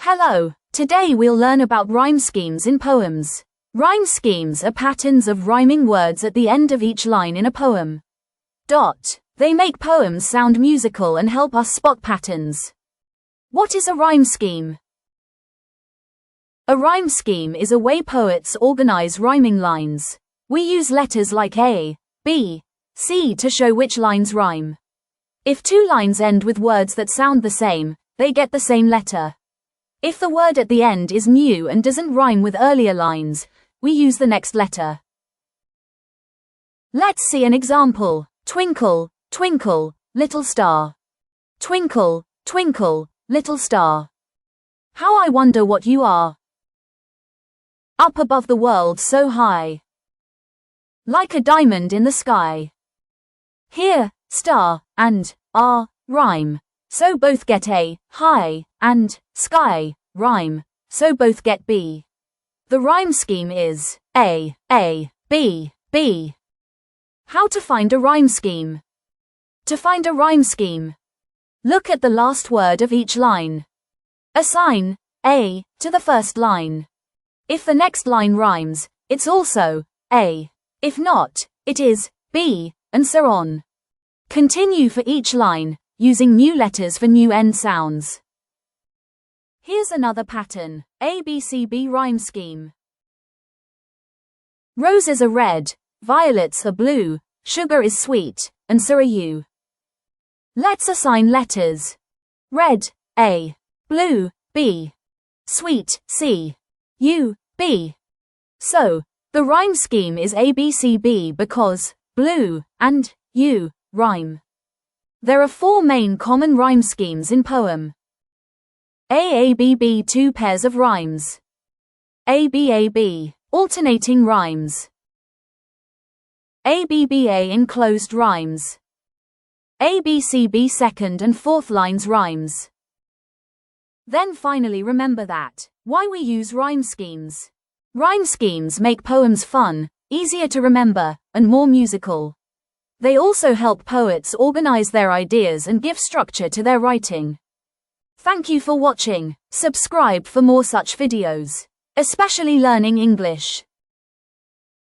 Hello, today we'll learn about rhyme schemes in poems. Rhyme schemes are patterns of rhyming words at the end of each line in a poem. They make poems sound musical and help us spot patterns. What is a rhyme scheme? A rhyme scheme is a way poets organize rhyming lines. We use letters like A, B, C to show which lines rhyme. If two lines end with words that sound the same, they get the same letter. If the word at the end is new and doesn't rhyme with earlier lines, we use the next letter. Let's see an example. Twinkle, twinkle, little star. Twinkle, twinkle, little star. How I wonder what you are. Up above the world so high. Like a diamond in the sky. Here, star and are rhyme, so both get A, high, and sky, rhyme, so both get B. The rhyme scheme is A, B, B. How to find a rhyme scheme? To find a rhyme scheme, look at the last word of each line. Assign A to the first line. If the next line rhymes, it's also A. If not, it is B, and so on. Continue for each line, using new letters for new end sounds. Here's another pattern, ABCB rhyme scheme. Roses are red, violets are blue, sugar is sweet, and so are you. Let's assign letters. Red, A. Blue, B. Sweet, C. U, B. So, the rhyme scheme is ABCB because blue and U rhyme. There are four main common rhyme schemes in poem. AABB, two pairs of rhymes. ABAB, alternating rhymes. ABBA, enclosed rhymes. ABCB, second and fourth lines rhymes. Then finally remember that, why we use rhyme schemes. Rhyme schemes make poems fun, easier to remember, and more musical. They also help poets organize their ideas and give structure to their writing. Thank you for watching. Subscribe for more such videos, especially learning English.